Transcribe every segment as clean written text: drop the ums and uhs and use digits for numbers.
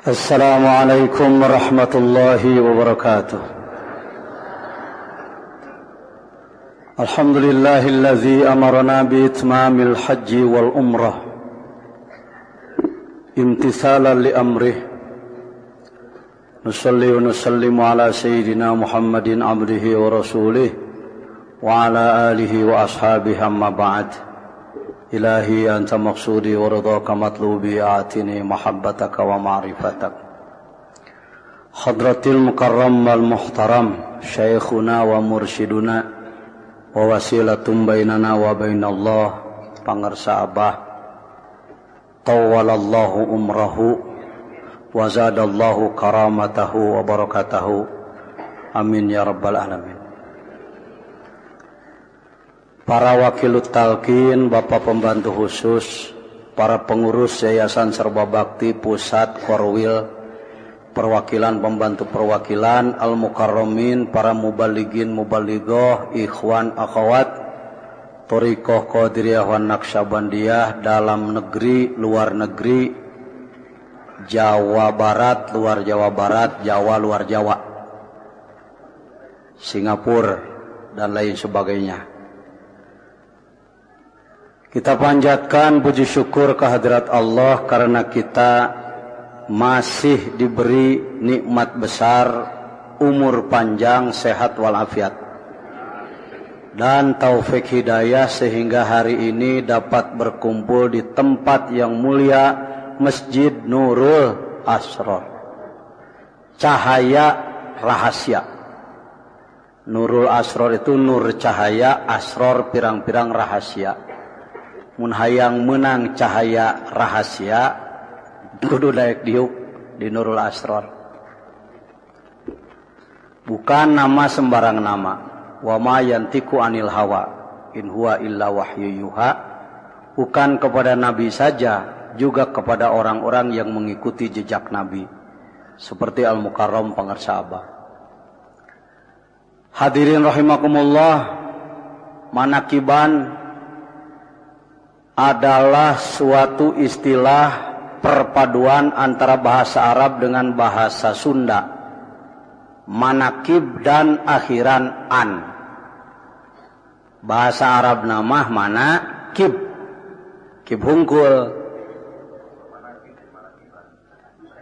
Assalamualaikum warahmatullahi wabarakatuh. Alhamdulillahilladzi amarna bi itmamil haji wal umrah imtithalan li amrih. Nusalli wa nusallimu ala sayyidina Muhammadin abdihi wa rasulih wa ala alihi wa ashabihi amma ba'd. Ilahi anta maqsudi wa ridhaka matlubi atini mahabbataka wa ma'rifatak. Hadratil mukarram wal muhtaram syekhuna wa mursyiduna wa wasilatum bainana wa bainallah pangarsa abah tawalallahu umrahu wa zadallahu karamatahu wa barakatahu amin ya rabbal alamin. Para wakilut talqin, Bapak pembantu khusus, para pengurus Yayasan Serba Bakti Pusat Korwil, perwakilan pembantu perwakilan, al-mukarramin, para mubaligin mubaligoh, ikhwan akhwat, Thariqah Qadiriyah wan Naqsyabandiyah dalam negeri, luar negeri, Jawa Barat, luar Jawa Barat, Jawa luar Jawa, Singapura dan lain sebagainya. Kita panjatkan puji syukur kehadirat Allah karena kita masih diberi nikmat besar, umur panjang, sehat walafiat, dan taufik hidayah sehingga hari ini dapat berkumpul di tempat yang mulia, Masjid Nurul Asrar, cahaya rahasia. Nurul Asrar itu nur cahaya, asrar pirang-pirang rahasia. Mun hayang menang cahaya rahasia kudu daek diuk di Nurul Asrar. Bukan nama sembarang nama. Wa ma yantiku anil hawa in huwa illa wahyu yuha. Bukan kepada Nabi saja, juga kepada orang-orang yang mengikuti jejak Nabi, seperti Al-Mukarram pangarsa abah. Hadirin rahimakumullah, manakiban adalah suatu istilah perpaduan antara bahasa Arab dengan bahasa Sunda. Manakib dan akhiran an. Bahasa Arab nama manakib, kib hungkul,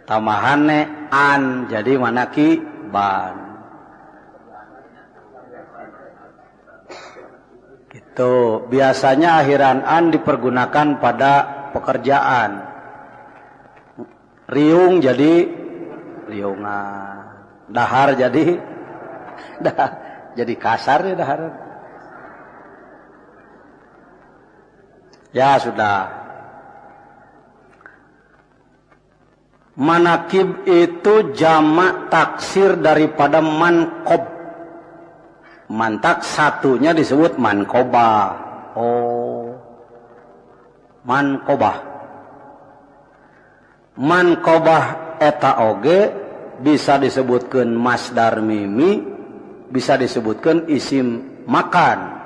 tamahane an, jadi manakiban. Gitu. Biasanya akhiran an dipergunakan pada pekerjaan. Riung jadi riungan. Dahar jadi jadi kasar ya dahar. Ya sudah. Manakib itu jamak taksir daripada manqob. Mantak satunya disebut mankobah. Oh, mankobah. Mankobah eta oge bisa disebutkan masdar mimi, bisa disebutkan isim makan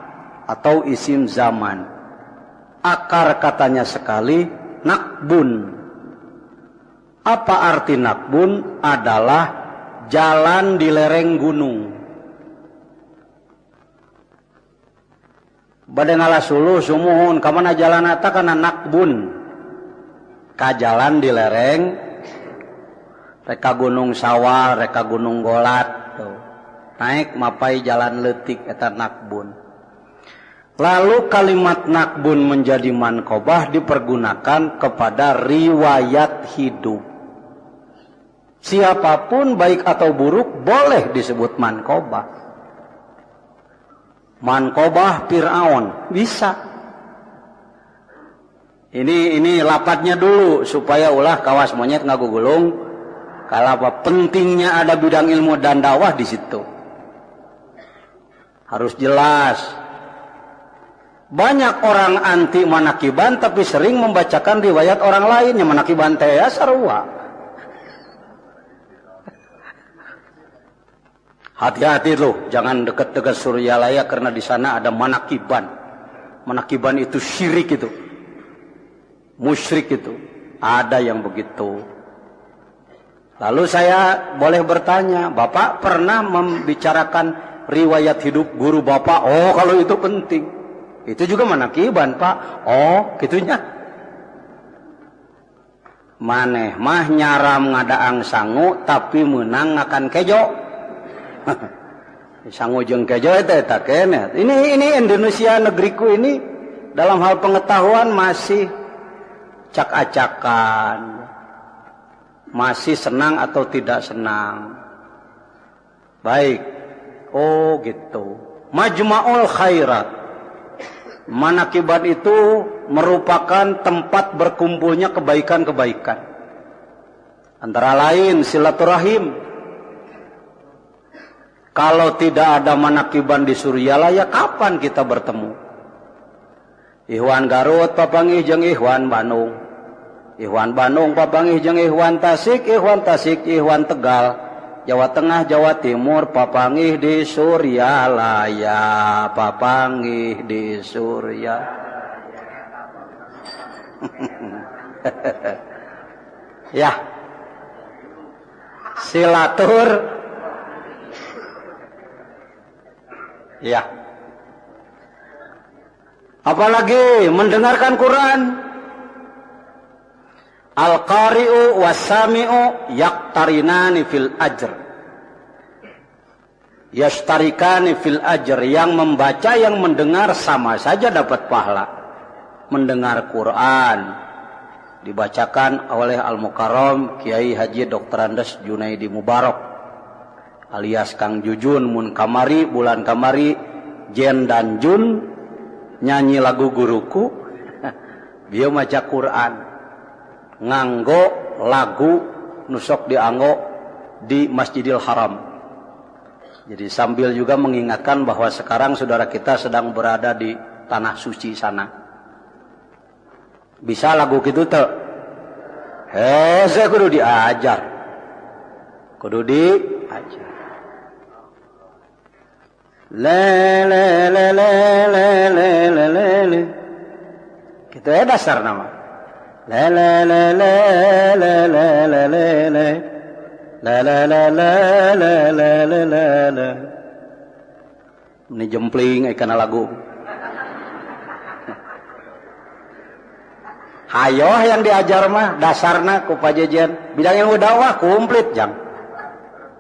atau isim zaman. Akar katanya sekali nakbun. Apa arti nakbun? Adalah jalan di lereng gunung. Bade ngalasuluh sumuhun kamana jalan eta kana nakbun, ka jalan di lereng, reka gunung Sawal, reka gunung Golat tuh. Naik mapai jalan leutik eta nakbun. Lalu kalimat nakbun menjadi mankobah dipergunakan kepada riwayat hidup. Siapapun baik atau buruk boleh disebut mankobah. Mankobah Fir'aun bisa. Ini lapatnya dulu supaya ulah kawas monyet ngagugulung. Kalau apa pentingnya ada bidang ilmu dan dakwah di situ. Harus jelas. Banyak orang anti manakiban tapi sering membacakan riwayat orang lain yang manakiban teh ya sarua. Hati-hati loh, jangan dekat-dekat Suryalaya karena di sana ada manakiban. Manakiban itu syirik itu. Musyrik itu. Ada yang begitu. Lalu saya boleh bertanya, Bapak pernah membicarakan riwayat hidup guru Bapak? Oh, kalau itu penting. Itu juga manakiban, Pak. Oh, gitunya. Maneh mah nyaram ngadaang sangu tapi menang akan kejo. Sangu jeung kejo eta kene. Ini Indonesia negeriku ini dalam hal pengetahuan masih cak-acakan. Masih senang atau tidak senang. Baik. Oh, gitu. Majma'ul khairat. Manakiban itu merupakan tempat berkumpulnya kebaikan-kebaikan. Antara lain silaturahim. Kalau tidak ada manakiban di Suryalaya, kapan kita bertemu? Ikhwan Garut papanggih jeung Ikhwan Bandung. Ikhwan Bandung papanggih jeung Ikhwan Tasik, Ikhwan Tegal. Jawa Tengah, Jawa Timur papanggih di Suryalaya, papanggih di Surya. Ya. Silatur. Ya. Apalagi mendengarkan Quran. Al-qari'u was-sami'u yaqtarinani fil ajr. Yashtarikani fil ajr. Yang membaca, yang mendengar sama saja dapat pahala. Mendengar Quran dibacakan oleh Al-Mukarram Kiai Haji Dr. Andes Junaidi Mubarak alias Kang Jujun mun kamari bulan kamari Jen dan Jun nyanyi lagu guruku. Dia maca Quran nganggo lagu nusok dianggo di Masjidil Haram. Jadi sambil juga mengingatkan bahwa sekarang saudara kita sedang berada di tanah suci sana. Bisa lagu gitu tuh? Saya kudu diajar. Kudu diajar. Le le le le le le le le le. Gitu ya dasar nama. La la la la la la la la la la la la la la la la la la. Ini jempling karena lagu. Hayo yang diajar mah dasarna ku pajejen. Bidang yang udah wah komplit jang.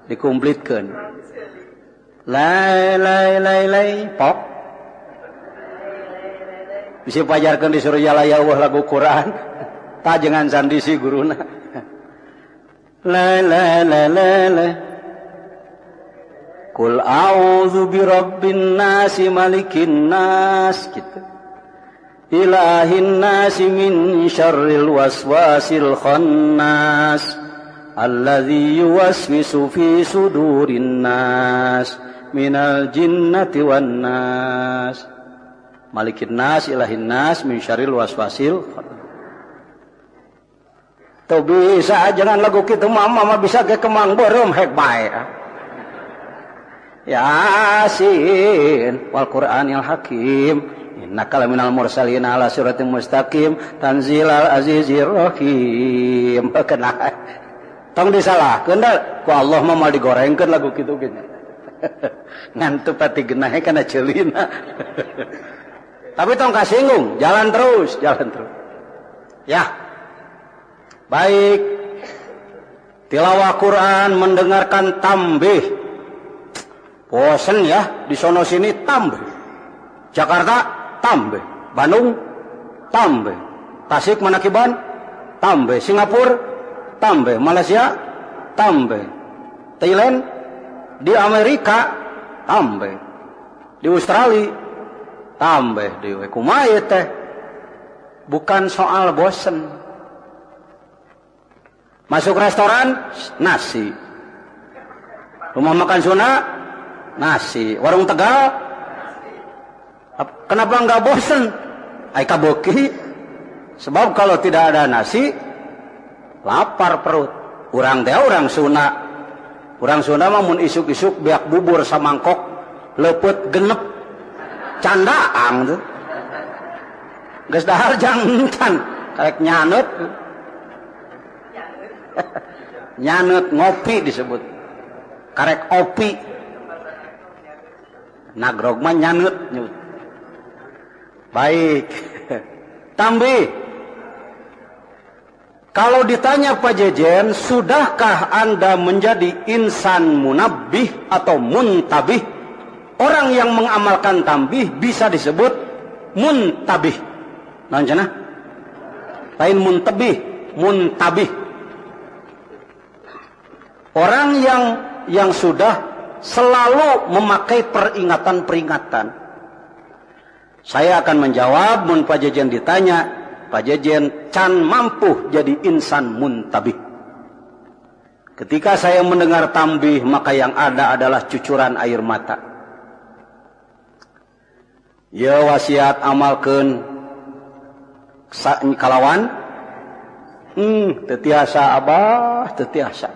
Dikomplitkeun. Lai lai lai lai pop. Bisa pajarkeun di Suryalaya lagu Quran. Tak jangan sandisi guruna. La la la la la. Qul a'udzu birabbin nasi malikin nas gitu. Ilahin nasi min syarril waswasil khannas alladzi yuwaswisu fi sudurin nas minal jinnati wan nas. Malikin nas ilahin nas min syarril waswasil khannas. Tuh bisa jangan lagu kitu mama bisa ke kemang beureum hek bae. Yasin wal Qur'anil Hakim innaka laminal mursalin ala siratim mustaqim tanzilal azizir rahim. Kena tong disalahkeun da ku Allah mah mal digorengkeun lagu kitu gini. Ngan teu pati geunah kana ceulina. Tapi tong kasinggung, jalan terus. Ya. Baik, tilawah Quran, mendengarkan tambih. Bosen ya, di sono sini tambih. Jakarta tambih, Bandung tambih, Tasik Manakiban tambih, Singapura tambih, Malaysia tambih, Thailand, di Amerika tambih, di Australia tambih, di kumaha teh. Bukan soal bosen. Masuk restoran, nasi. Rumah makan Sunda, nasi. Warung Tegal, Kenapa enggak bosan? Ai kabeuki. Sebab kalau tidak ada nasi, lapar perut. Urang teh urang Sunda. Urang Sunda mah mun isuk-isuk beak bubur samangkok leupet genep candaang tuh. Geus dahar jantan karek nyaneut. Nyaneut ngopi disebut. Karek opi. Nagrog mah nyaneut. Baik. Tambih. Kalau ditanya Pak Jejen, sudahkah Anda menjadi insan munabbih atau muntabih? Orang yang mengamalkan tambih bisa disebut muntabih. Naon cenah? Lain muntabih, muntabih. Orang yang sudah selalu memakai peringatan-peringatan. Saya akan menjawab mun Pak Jejen ditanya, Pak Jejen can mampu jadi insan muntabih. Ketika saya mendengar tambih, maka yang ada adalah cucuran air mata. Ya wasiat amalkeun kalawan teu tiasa abah, teu tiasa.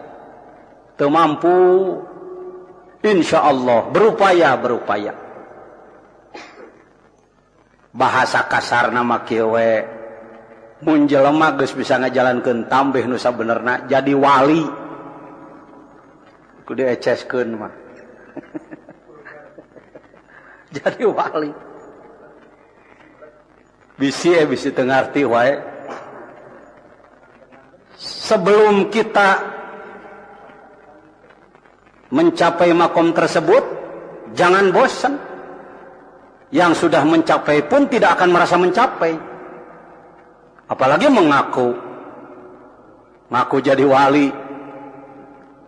Teu mampu, insyaallah berupaya. Bahasa kasar nama kieu we. Mun jelema geus bisa ngajalankeun tambih nu sabenerna jadi wali. Kudu eceskeun mah. Jadi wali. Bisi teu ngarti wae. Sebelum kita mencapai makom tersebut, jangan bosan. Yang sudah mencapai pun tidak akan merasa mencapai. Apalagi mengaku jadi wali.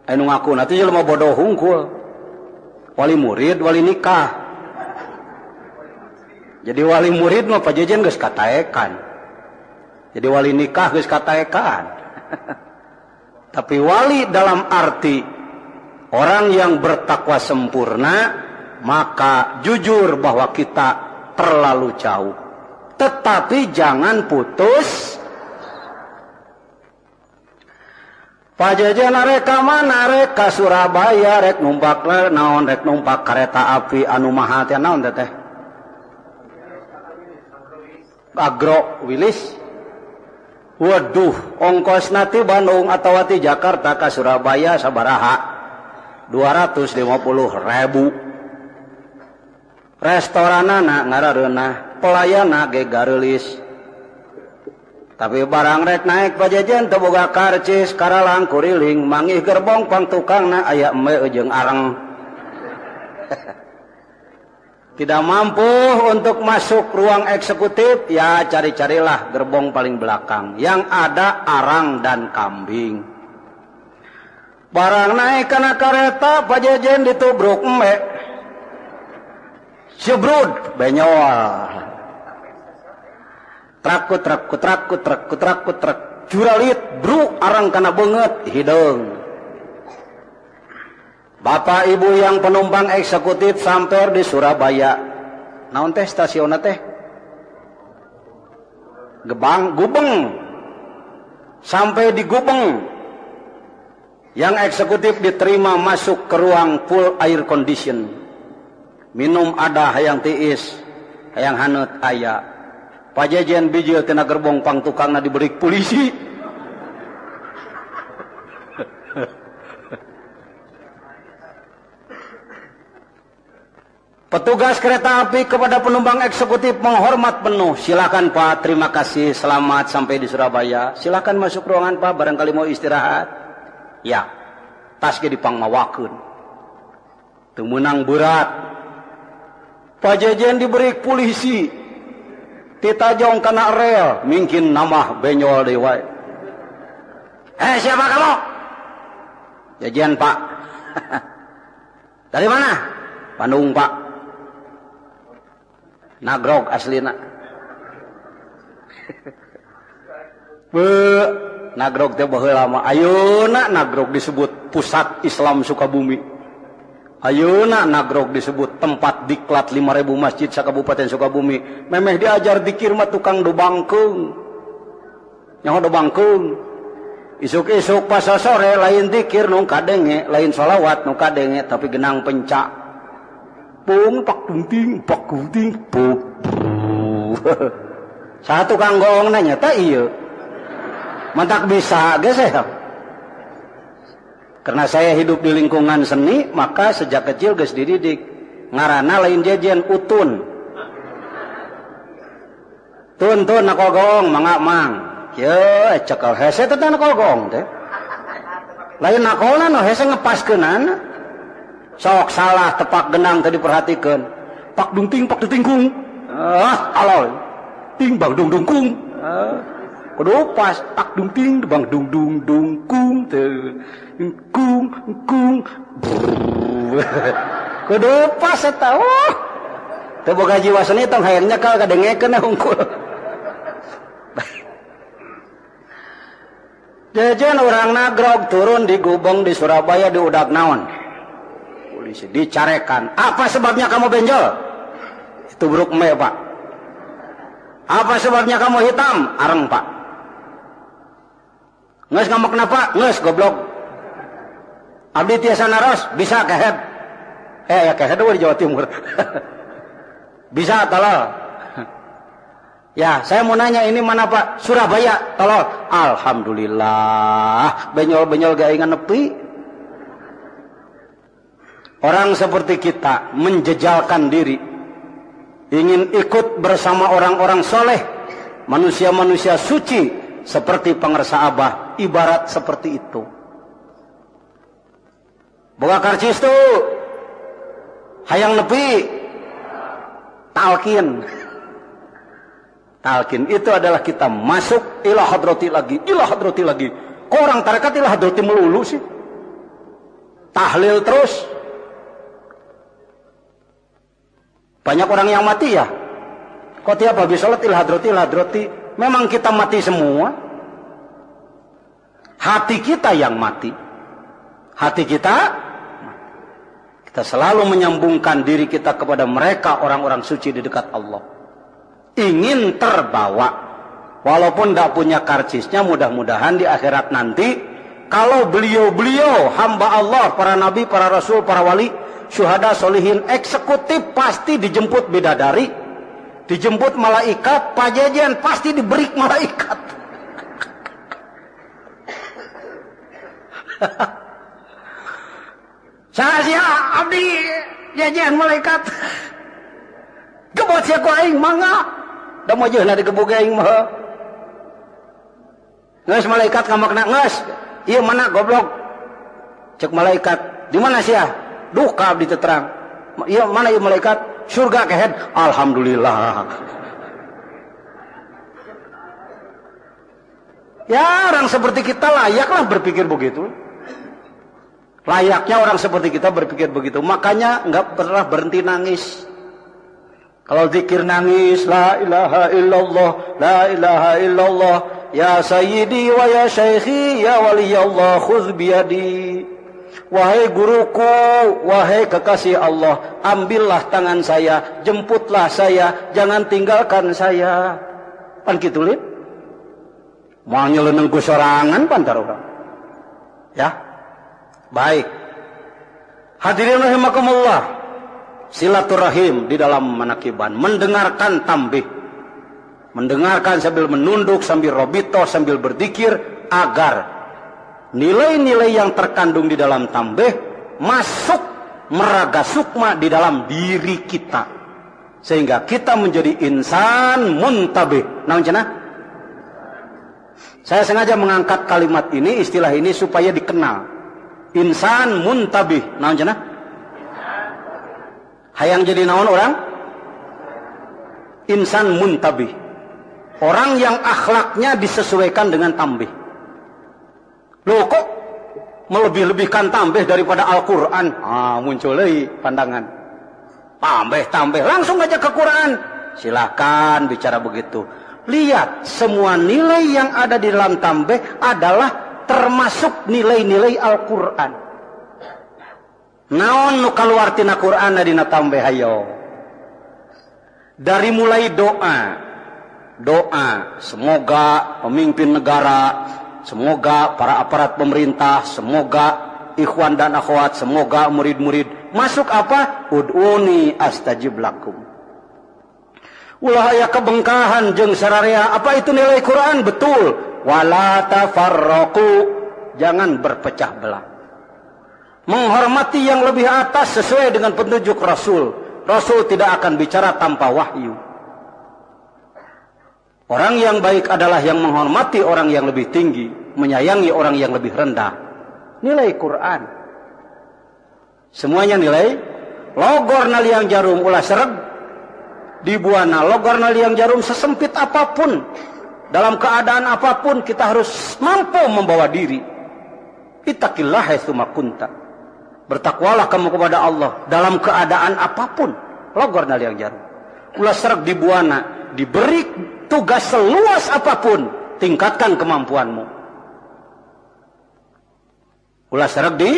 Anu ngaku nanti jelema bodoh hungkul. Wali murid, wali nikah. Jadi wali murid mah Pak Jejen geus kataekan. Jadi wali nikah geus kataekan. Tapi wali dalam arti orang yang bertakwa sempurna, maka jujur bahwa kita terlalu jauh. Tetapi jangan putus. Pak Jejen rek ka mana? Rek ka Surabaya, rek numpak naon, rek numpak kereta api anu mahal teh naon teh? Agro Wilis. Waduh, ongkos nanti Bandung atau ti Jakarta ke Surabaya sabaraha? 250.000. Restoranana ngarareunah, pelayana ge gareulis. Tapi barang rek naik Pak Jejen teu boga karcis, karalang kuriling, mangih gerbong pang tukangna aya eme jeung areng. Tidak mampu untuk masuk ruang eksekutif, ya cari-carilah gerbong paling belakang. Yang ada arang dan kambing. Barang naik kana kareta, Pak Jejen ditubruk eme. Sebrud, benyol. Trakut. Juralit, bru, arang kana beungeut, hideung. Bapak Ibu yang penumpang eksekutif sampai di Surabaya. Naon teh stasionna teh? Gubeng. Sampai di Gubeng. Yang eksekutif diterima masuk ke ruang full air condition. Minum ada hayang tiis, hayang haneut aya. Pak Jejen bijil tina gerbong pang tukangna diberi polisi. Petugas kereta api kepada penumpang eksekutif menghormat penuh. Silakan Pak, terima kasih, selamat sampai di Surabaya. Silakan masuk ruangan Pak, barangkali mau istirahat. Ya, tas ge dipangmawakeun. Teu meunang berat. Pak Jejen diberi polisi, ditajong kena rel, mungkin nama benyol deui wae. Siapa kamu? Jejen Pak. Dari mana? Bandung Pak. Nagrog aslina. Nagrog teh baheula mah. Ayeuna Nagrog disebut pusat Islam Sukabumi. Ayeuna Nagrog disebut tempat diklat 5.000 masjid sakabupaten Sukabumi. Memeh diajar dikir mah tukang dobangkeung. Nyaho dobangkeung. Isuk-isuk pas sore lain dikir nu kadenge, lain sholawat nu kadenge tapi genang pencak. Pung pak dunting, pup. Satu kang gong nanya tak iya. Mantak bisa geus ya. Karena saya hidup di lingkungan seni, maka sejak kecil geus dididik. Ngaranna lain jejen utun. Tun nakogong mangga mang. Ye cekel hese teh nakogong teh. Lain nakolna no hese ngepaskeunana. Sok salah tepak genang tadi perhatikeun. Pak dung tingkung. Alol. Ting bang dung kung. Kudu pas pak dung ting bang dung kung teh. Kung kudu pas eta teu boga jiwa seni tong hayang nyekal kadengekeun hungkul. Jejen urang Nagrog turun di Gubeng di Surabaya di udag naon polisi dicarekan. Apa sebabnya kamu benjol? Itu buruk me pak. Apa sebabnya kamu hitam? Areng pak. Nges ngambek kenapa? Nges goblok. Abdi tiasa naros bisa kehead. Ya kehead di Jawa Timur. Bisa tolol. Ya saya mau nanya ini mana pak? Surabaya tolol. Alhamdulillah. Benyol gak ingat nepi. Orang seperti kita menjejalkan diri, ingin ikut bersama orang-orang soleh, manusia-manusia suci seperti pengersa Abah, ibarat seperti itu. Boga karcis tuh hayang nepi talqin itu adalah kita masuk ila hadrati lagi. Kok orang tarekat ila hadrati melulu sih? Tahlil terus. Banyak orang yang mati ya. Kok tiap habis sholat ila hadrati. Memang kita mati semua. Hati kita yang mati. Kita selalu menyambungkan diri kita kepada mereka orang-orang suci di dekat Allah. Ingin terbawa. Walaupun tidak punya karcisnya, mudah-mudahan di akhirat nanti, kalau beliau-beliau, hamba Allah, para nabi, para rasul, para wali, syuhada, solihin, eksekutif pasti dijemput bidadari. Dijemput malaikat, pajejen pasti diberi malaikat. Saya abdi jajan malaikat. Gebot sia ku aing mangga. Da mojeuna digebug aing mah. Geus malaikat ngamakna geus. Ieu mana goblok? Cek malaikat, di mana sia? Duh ka abdi teu terang. Ieu mana ieu malaikat? Surga kehead. Alhamdulillah. Ya orang seperti kita layaklah berpikir begitu. Layaknya orang seperti kita berpikir begitu. Makanya enggak pernah berhenti nangis. Kalau zikir nangis, la ilaha illallah, la ilaha illallah, ya sayyidi wa ya syaikhi, ya waliyallah, khudh biyadi. Wahai guruku, wahai kekasih Allah, ambillah tangan saya, jemputlah saya, jangan tinggalkan saya. Pan kitu lin. Moal nyeleuneng ku sorangan pantar urang. Ya. Baik. Hadirin rahimakumullah. Silaturahim di dalam manakiban, mendengarkan tambih. Mendengarkan sambil menunduk, sambil robito, sambil berzikir agar nilai-nilai yang terkandung di dalam tambih masuk meraga sukma di dalam diri kita. Sehingga kita menjadi insan muntabih. Naon cenah? Saya sengaja mengangkat kalimat ini, istilah ini supaya dikenal. Insan muntabih. Naon cenah? Hayang jadi naon orang? Insan muntabih. Orang yang akhlaknya disesuaikan dengan tambih. Loh kok melebih-lebihkan tambih daripada Al-Quran? Muncul lagi pandangan. Tambih. Langsung aja ke Quran. Silakan bicara begitu. Lihat, semua nilai yang ada di dalam tambih adalah termasuk nilai-nilai Al-Quran. Naon nu kaluar tina Quran dina tambeh hayo. Dari mulai doa, semoga pemimpin negara, semoga para aparat pemerintah, semoga ikhwan dan akhwat, semoga murid-murid masuk apa? Ud'uni astajib lakum. Ulah aya kebengkahan jeung sararea. Apa itu nilai Quran? Betul. Wala tafarraqu, jangan berpecah belah. Menghormati yang lebih atas sesuai dengan petunjuk Rasul. Rasul tidak akan bicara tanpa wahyu. Orang yang baik adalah yang menghormati orang yang lebih tinggi, menyayangi orang yang lebih rendah. Nilai Quran. Semuanya nilai. Logor na liang jarum ulah sereg dibuana. Logor na liang jarum sesempit apapun, dalam keadaan apapun kita harus mampu membawa diri. Ittaqillah haitsu ma kunta. Bertakwalah kamu kepada Allah dalam keadaan apapun. Logor na liang jarum ulah sereg dibuana. Diberi tugas seluas apapun, tingkatkan kemampuanmu. Ulah sereg di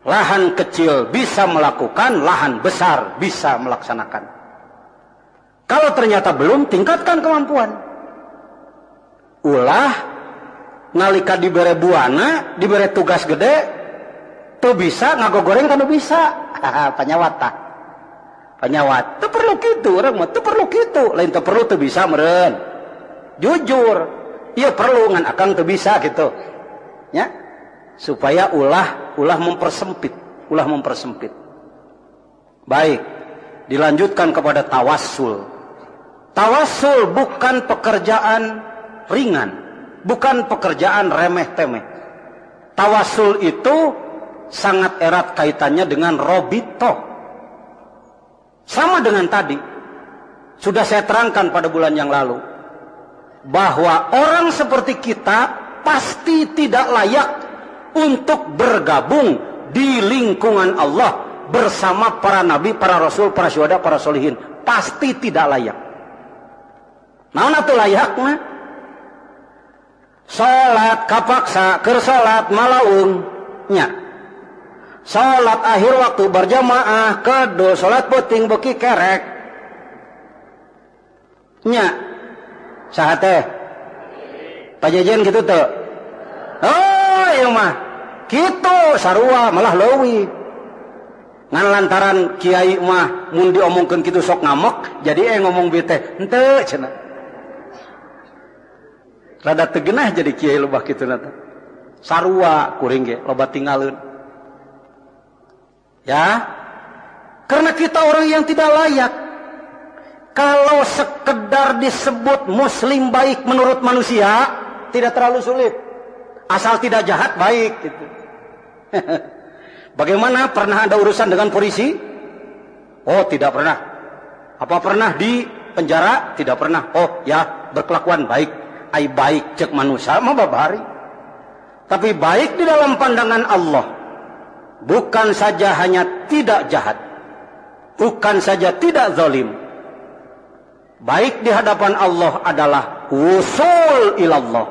lahan kecil bisa melakukan, lahan besar bisa melaksanakan. Kalau ternyata belum, tingkatkan kemampuan. Ulah nalika dibere buana, dibere tugas gede, tuh bisa ngagogoreng kan bisa. Panyawat tah. Panyawat, tuh perlu gitu, orang mah tuh perlu gitu, lain tuh perlu tuh bisa meren. Jujur, iya perlu ngan akang tuh bisa gitu, ya, supaya ulah mempersempit. Baik, dilanjutkan kepada tawassul. Tawassul bukan pekerjaan ringan, bukan pekerjaan remeh-temeh. Tawassul itu sangat erat kaitannya dengan robito. Sama dengan tadi, sudah saya terangkan pada bulan yang lalu, bahwa orang seperti kita pasti tidak layak untuk bergabung di lingkungan Allah bersama para nabi, para rasul, para syuhada, para solihin. Pasti tidak layak. Naon atuh layakna? Salat kapaksa, keur salat malaung nya. Salat akhir waktu berjamaah, kedo salat peuting beuki kerek nya. Saha teh? Pajajan gitu tuh. Oh iya mah kitu sarua malah leuwih. Ngan lantaran kiai mah mun diomongkeun kitu sok ngamek, jadi ngomong bieu teh henteu cenah. Rada teu geunah jadi kiai lobah kituna teh. Sarua kuring ge loba tinggalin. Ya, karena kita orang yang tidak layak. Kalau sekedar disebut muslim baik menurut manusia, tidak terlalu sulit. Asal tidak jahat baik gitu. Bagaimana, pernah ada urusan dengan polisi? Oh, tidak pernah. Apa pernah di penjara? Tidak pernah. Oh ya, berkelakuan baik. Ai baik cek manusia mah babari. Tapi baik di dalam pandangan Allah. Bukan saja hanya tidak jahat, bukan saja tidak zalim. Baik di hadapan Allah adalah wusul ilallah.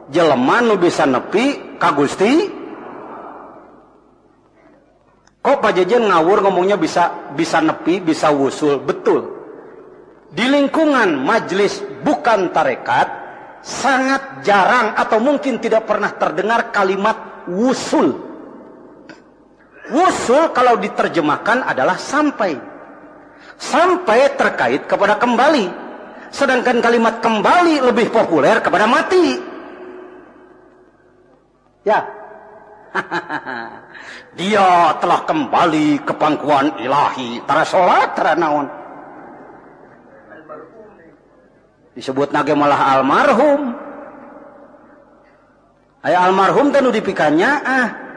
Jelema nu bisa nepi ka Gusti. Kok Pak Jejen ngawur ngomongnya bisa nepi, bisa wusul? Betul. Di lingkungan majelis bukan tarekat sangat jarang atau mungkin tidak pernah terdengar kalimat wusul. Wusul kalau diterjemahkan adalah sampai. Sampai terkait kepada kembali. Sedangkan kalimat kembali lebih populer kepada mati. Ya. Dia telah kembali ke pangkuan ilahi. Tara sholat, tara naon. Disebut nage malah almarhum. Aya almarhum tanu dipikannya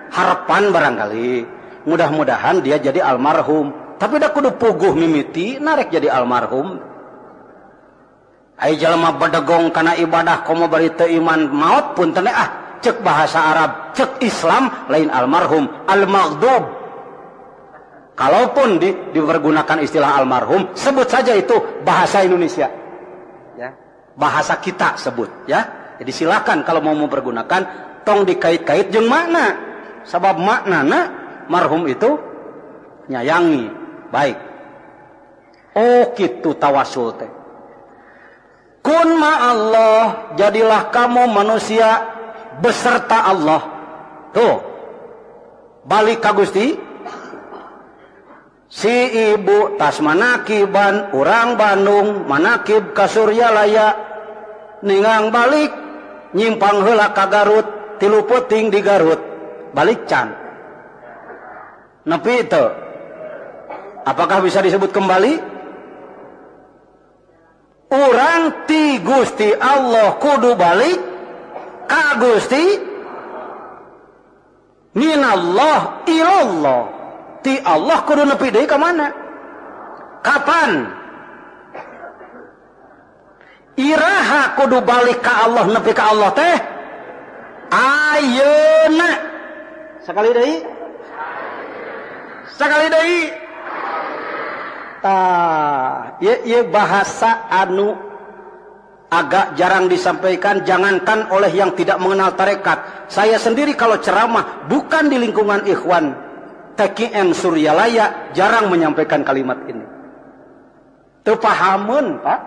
harapan barangkali. Mudah-mudahan dia jadi almarhum. Tapi dah kudu puguh mimiti narek jadi almarhum. Ai jalma badegong kana ibadah komo bari teu iman maut pun teh cek bahasa Arab, cek Islam lain almarhum, al-maghdub. Kalaupun dipergunakan istilah almarhum, sebut saja itu bahasa Indonesia. Ya. Bahasa kita sebut, ya. Jadi silakan kalau mau mempergunakan tong dikait-kait jeung makna. Sabab maknana marhum itu nyayangi, baik. Oh kitu tawasul teh. Kun ma Allah, jadilah kamu manusia beserta Allah. Tuh. Balik ka Gusti. Si ibu tas manakiban urang Bandung manakib ka Suryalaya ningang balik nyimpang heula ka Garut tilu peuting di Garut balik can nepi itu apakah bisa disebut kembali urang ti Gusti Allah kudu balik ka Gusti minallah ilallah ti Allah kudu nepi deui ka mana? Kapan? Iraha kudu balik ka Allah nepi ka Allah teh ayeuna. Sakali deui. Sakali deui. Tah, ieu bahasa anu agak jarang disampaikan, jangankan oleh yang tidak mengenal tarekat. Saya sendiri kalau ceramah bukan di lingkungan ikhwan TKN Suryalaya jarang menyampaikan kalimat ini. Teu pahameun, Pak.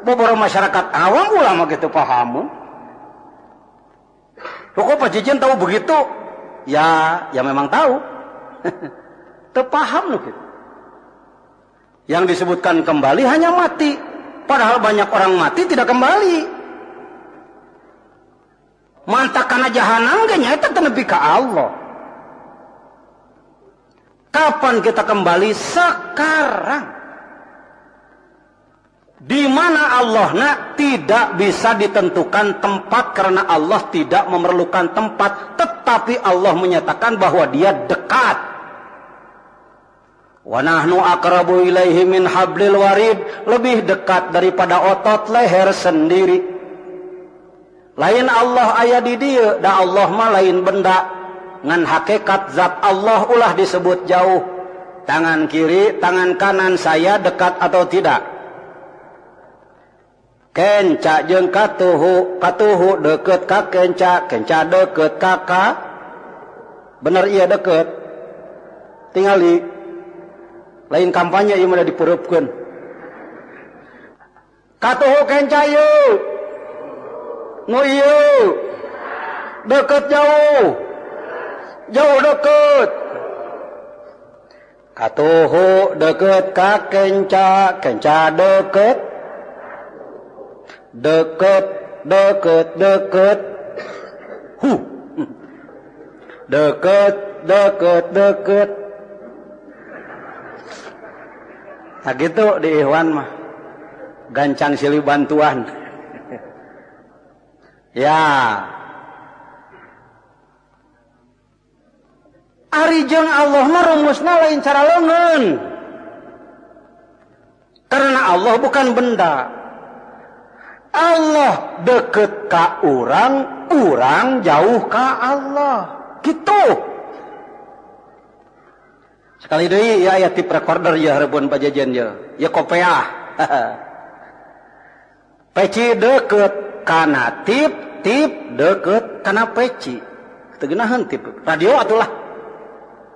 Beberapa masyarakat awam ulama gitu pahameun. Pokok Pak Cijen tahu begitu? Ya memang tahu. Teu paham loh gitu. Yang disebutkan kembali hanya mati. Padahal banyak orang mati tidak kembali. Mantakana jahanam ge nyaeta teu nepi ka Allah. Kapan kita kembali? Sekarang. Di mana Allah tidak bisa ditentukan tempat karena Allah tidak memerlukan tempat, tetapi Allah menyatakan bahwa Dia dekat. Wa nahnu aqrabu ilaihi min hablil warid, lebih dekat daripada otot leher sendiri. Lain Allah aya di dieu, da Allah mah lain benda. Ngan hakikat zat Allah ulah disebut jauh. Tangan kiri, tangan kanan saya dekat atau tidak? Kenca jeung katuhu deket ka kenca deket ka. Bener iya deket. Tingali lain kampanye ieu mah dipereupkeun. Katuhu kenca yeuh. Nu ieu. Deket jauh. Jauh deket. Katuhu deket ka kenca deket. Deket. Deket. Nah gitu di Ikhwan mah. Gancang silih bantuan. Ya. Ari jeung Allah mah rumusna lain cara leungeun. Karena Allah bukan benda. Allah deket ka urang jauh ka Allah. Gitu. Sekali deui ya aya tip recorder ya hareupeun pajajan ya. Ya kopeah. Peci deket kana tip deket kana peci. Teu geunaheun tip. Radio atulah.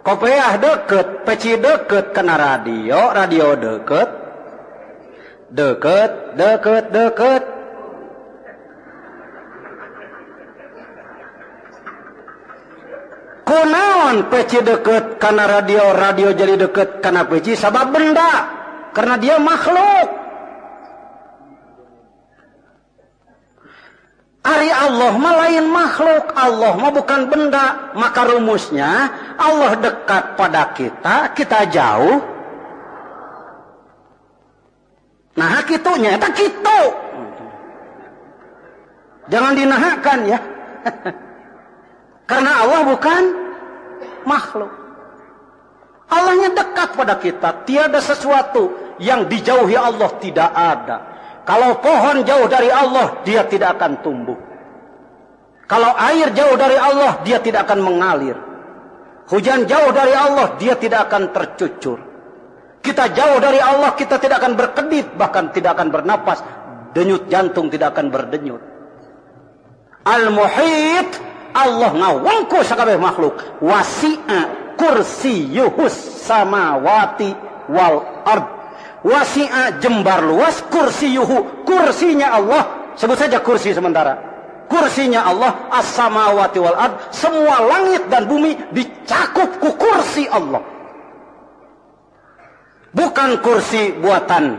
Kopeah deket, peci deket kena radio deket. Kunaon peci deket karena radio jadi deket karena peci sabab benda, karena dia makhluk. Ari Allah mah lain makhluk, Allah mah bukan benda. Maka rumusnya Allah dekat pada kita jauh. Nah kitunya eta kitu. Jangan dinahakan ya. Karena Allah bukan makhluk. Allahnya dekat pada kita, tiada sesuatu yang dijauhi Allah, tidak ada. Kalau pohon jauh dari Allah, dia tidak akan tumbuh. Kalau air jauh dari Allah, dia tidak akan mengalir. Hujan jauh dari Allah, dia tidak akan tercucur. Kita jauh dari Allah, kita tidak akan berkedip, bahkan tidak akan bernapas. Denyut jantung tidak akan berdenyut. Al-Muhit Allah ngawengku sakabeh makhluk. Wasi'a kursiyuhus samawati wal ard. Wasi'a jembar luas kursiyuhu, kursinya Allah, sebut saja kursi sementara. Kursinya Allah as-samawati wal ard, semua langit dan bumi dicakup ku kursi Allah. Bukan kursi buatan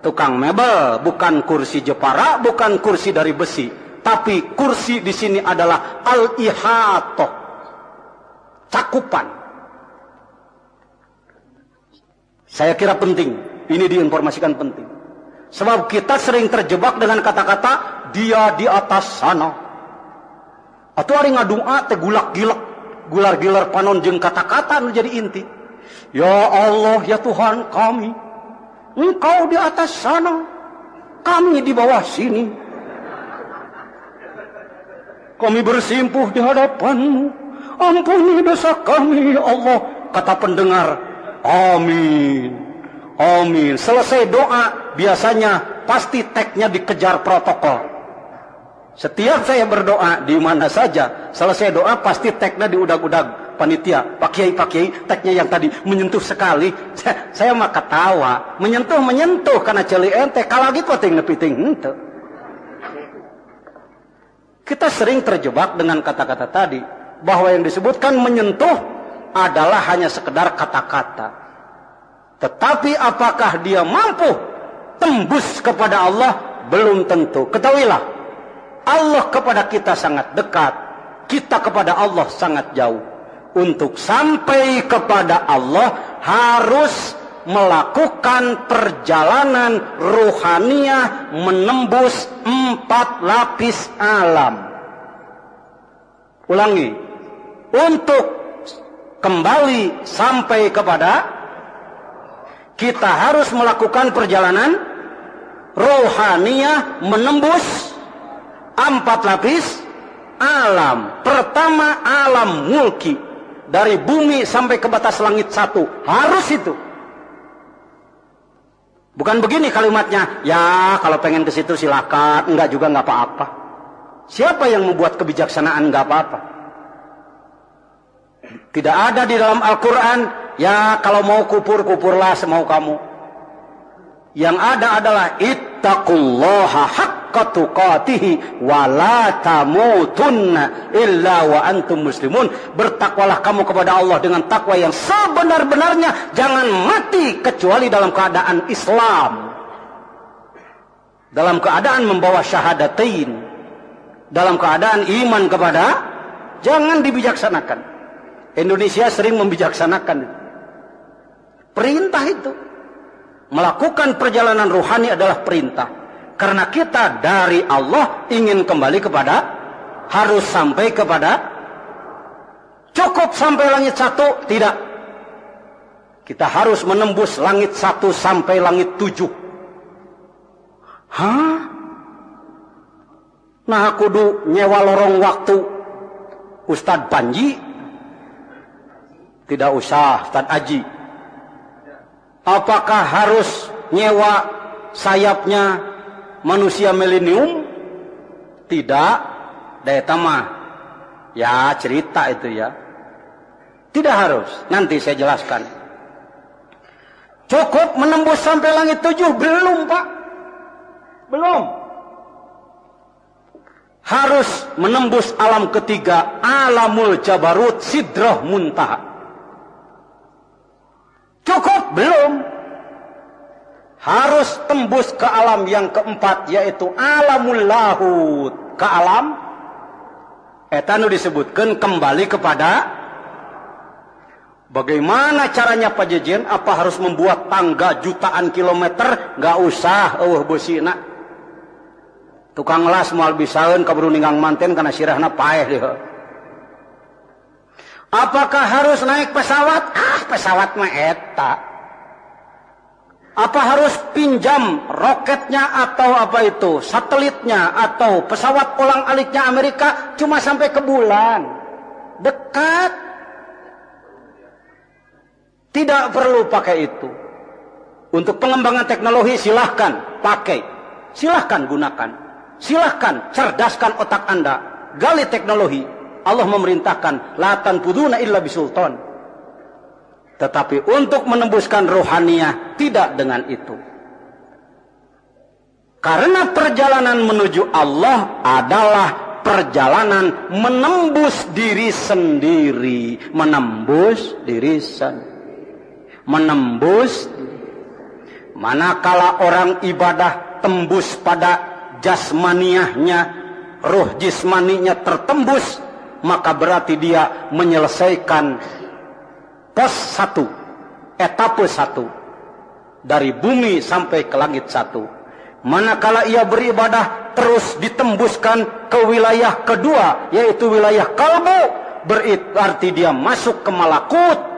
tukang mebel, bukan kursi Jepara, bukan kursi dari besi, tapi kursi di sini adalah al-ihatoh, cakupan. Saya kira penting, ini diinformasikan penting. Sebab kita sering terjebak dengan kata-kata dia di atas sana. Atau hari ngadua teh gulak-gilak, gular-gilar panon jeung kata-kata nu jadi inti. Ya Allah, ya Tuhan kami, Engkau di atas sana, kami di bawah sini. Kami bersimpuh di hadapan-Mu, ampuni dosa kami ya Allah. Kata pendengar, amin, amin. Selesai doa, biasanya pasti tagnya dikejar protokol. Setiap saya berdoa di mana saja, selesai doa pasti tagnya diudag-udag panitia. Pak Kiai, tagnya yang tadi menyentuh sekali. Saya mah ketawa, menyentuh karena celi ente, kalau gitu ting nepiting henteu. Kita sering terjebak dengan kata-kata tadi, bahwa yang disebutkan menyentuh adalah hanya sekedar kata-kata. Tetapi apakah dia mampu tembus kepada Allah? Belum tentu. Ketahuilah, Allah kepada kita sangat dekat, kita kepada Allah sangat jauh. Untuk sampai kepada Allah harus melakukan perjalanan ruhaniyah menembus 4 lapis alam. Ulangi, untuk kembali sampai kepada, kita harus melakukan perjalanan ruhaniyah menembus 4 lapis alam. Pertama alam mulki, dari bumi sampai ke batas langit 1, harus itu. Bukan begini kalimatnya, ya kalau pengen ke situ silakan, enggak juga enggak apa-apa. Siapa yang membuat kebijaksanaan enggak apa-apa? Tidak ada di dalam Al-Quran, ya kalau mau kupurlah semau kamu. Yang ada adalah ittaqullaha haqqa tuqatihi wa la tamutunna illa wa antum muslimun. Bertakwalah kamu kepada Allah dengan takwa yang sebenar-benarnya, jangan mati kecuali dalam keadaan Islam, dalam keadaan membawa syahadatain, dalam keadaan iman kepada. Jangan dibijaksanakan. Indonesia sering membijaksanakan perintah itu. Melakukan perjalanan ruhani adalah perintah. Karena kita dari Allah ingin kembali kepada, harus sampai kepada. Cukup sampai langit 1? Tidak. Kita harus menembus langit 1 sampai langit 7. Hah? Nah kudu nyewa lorong waktu Ustadz Panji? Tidak usah Ustadz Aji. Apakah harus nyewa sayapnya manusia milenium? Tidak. Daya mah ya cerita itu ya. Tidak harus. Nanti saya jelaskan. Cukup menembus sampai langit 7? Belum Pak. Belum. Harus menembus alam ketiga, alamul jabarut sidrah muntaha. Cukup? Belum. Harus tembus ke alam yang keempat, yaitu alamul lahut. Ke alam etanu disebutkan kembali kepada. Bagaimana caranya Pak Jejen? Apa harus membuat tangga jutaan kilometer? Gak usah. Bosina tukang las moal bisaeun kaburu ninggang manten karena sirahna paeh dia. Apakah harus naik pesawat? Pesawat mah eta. Apa harus pinjam roketnya atau apa itu, satelitnya atau pesawat ulang-aliknya Amerika cuma sampai ke bulan? Dekat. Tidak perlu pakai itu. Untuk pengembangan teknologi silahkan pakai. Silahkan gunakan. Silahkan cerdaskan otak Anda. gali teknologi. Allah memerintahkan la tanfuduna illa bisultan. Tetapi untuk menembuskan rohaniah tidak dengan itu. Karena perjalanan menuju Allah adalah perjalanan menembus diri sendiri. Menembus diri sendiri. Menembus. Manakala orang ibadah tembus pada jasmaniahnya, roh jismaninya tertembus, maka berarti dia menyelesaikan pos 1, etape 1. Dari bumi sampai ke langit 1. Manakala ia beribadah terus ditembuskan ke wilayah kedua, yaitu wilayah kalbu, berarti dia masuk ke malakut.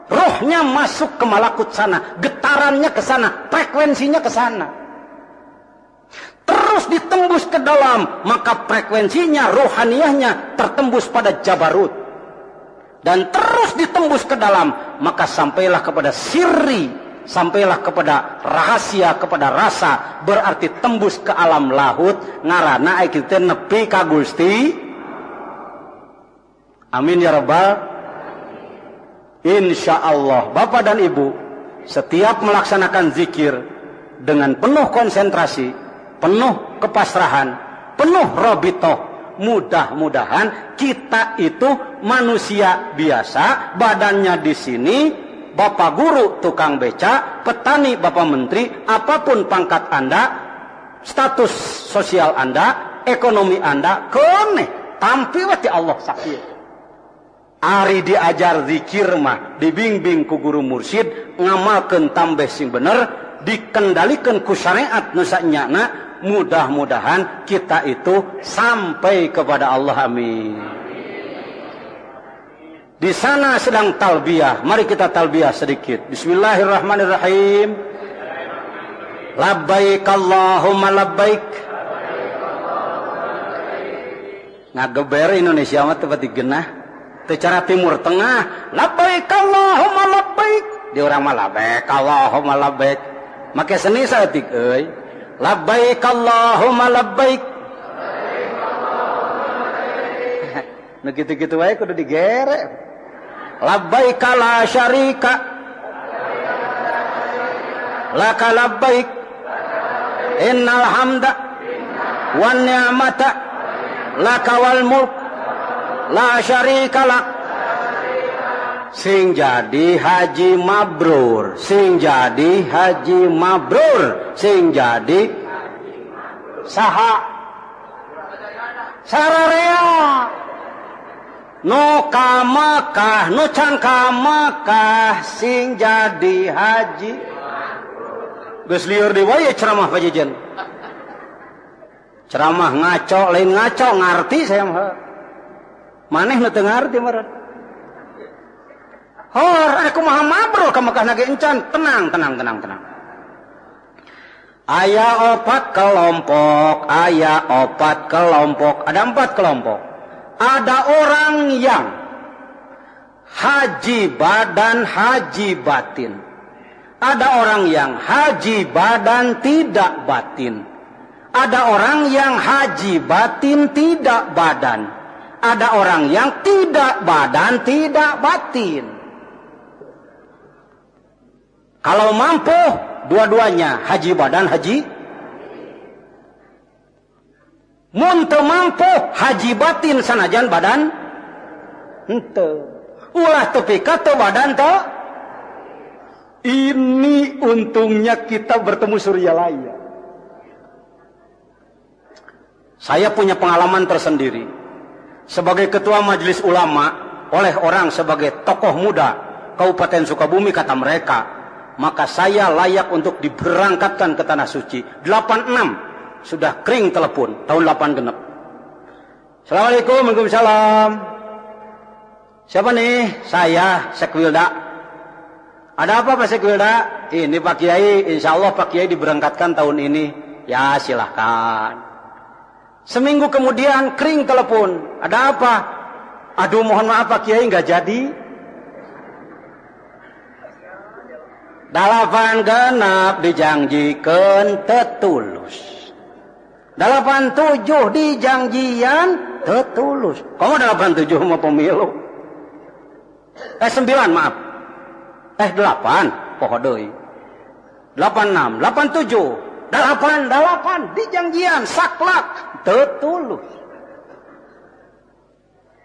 Rohnya masuk ke malakut sana, getarannya ke sana, frekuensinya ke sana. Terus ditembus ke dalam, maka frekuensinya, rohaniahnya tertembus pada jabarut. Dan terus ditembus ke dalam, maka sampailah kepada sirri, sampailah kepada rahasia, kepada rasa, berarti tembus ke alam lahut, ngarana kita nepi ka Gusti. Amin ya rabbal. Insya Allah, Bapak dan Ibu, setiap melaksanakan zikir dengan penuh konsentrasi, penuh kepasrahan, penuh robitoh, mudah-mudahan kita itu manusia biasa, badannya di sini, Bapak guru, tukang beca, petani, Bapak menteri, apapun pangkat Anda, status sosial Anda, ekonomi Anda, kene, tampi wati Allah sakit. Ari diajar zikir mah, dibimbing ku guru mursyid, ngamalkeun tambah sing bener, dikendalikan ku syariat nusa nyana, mudah-mudahan kita itu sampai kepada Allah. Amin. Di sana sedang talbiyah, mari kita talbiyah sedikit. Bismillahirrahmanirrahim. Labbaik Allahumma labbaik. Ngageber Indonesia mah teu genah. Secara timur tengah, labbaik Allahumma labbaik. Di orang mah labbaik Allahumma labbaik. Make seni saeutik euy. Labbaik Allahumma labbaik. Nu kitu-kitu wae kudu digere. Labbaik la syarika laka labbaik. Innal hamda wan ni'mata laka wal mulk la syarika lak. Sing jadi haji mabrur, sing jadi haji mabrur, sing jadi saha sararea no ka Makkah, no can ka Makkah, sing jadi haji. Geus lieur deui wae ceramah pajejen. Ceramah ngaco lain ngaco, ngarti saya mah. Maneh nu teu ngarti meureun. Hor, aku maha mabrur ka Mekah nage encan. Tenang. Aya 4 kelompok, ada 4 kelompok. Ada orang yang haji badan, haji batin. Ada orang yang haji badan tidak batin. Ada orang yang haji batin tidak badan. Ada orang yang tidak badan, tidak batin. Kalau mampu, dua-duanya haji badan, haji. Mun teu mampu, haji batin sanajan badan. Henteu. Ulah tepi ka teu badan teu. Ini untungnya kita bertemu Suryalaya. Saya punya pengalaman tersendiri. Sebagai ketua majelis ulama, oleh orang sebagai tokoh muda Kabupaten Sukabumi kata mereka, maka saya layak untuk diberangkatkan ke Tanah Suci. 86 sudah kering telepon, tahun 8 genep. Assalamualaikum, waalaikumsalam. Siapa nih? Saya, Sekwilda. Ada apa Pak Sekwilda? Ini Pak Kiai, insya Allah Pak Kiai diberangkatkan tahun ini. Ya silahkan. Seminggu kemudian kering telepon. Ada apa? Aduh mohon maaf Pak Kiai nggak jadi. 8 genap dijanjikeun tetulus. 87 dijanjian Tetulus. Kamu 87 mau pemilu. 9 maaf. 8. Poho deui. 86, 87, 88 di janjian saklak tetulus.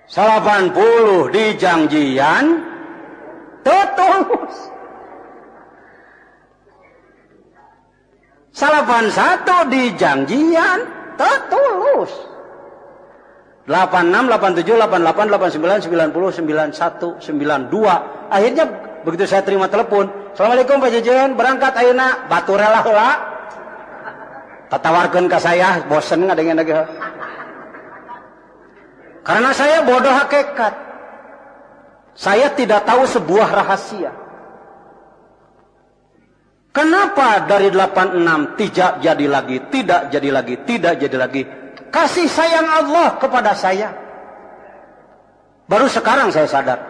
80 di janjian tetulus. 81 di janjian tetulus. 86, 87, 88, 89, 90, 91, 92. Akhirnya begitu saya terima telepon, Assalamualaikum Pak Jejen, berangkat ayeuna batur heula heula. Tatawarkeun ka saya, bosen ngadengen lagi. Karena saya bodoh hakikat. Saya tidak tahu sebuah rahasia. Kenapa dari 86 tidak jadi lagi, tidak jadi lagi, tidak jadi lagi? Kasih sayang Allah kepada saya. Baru sekarang saya sadar.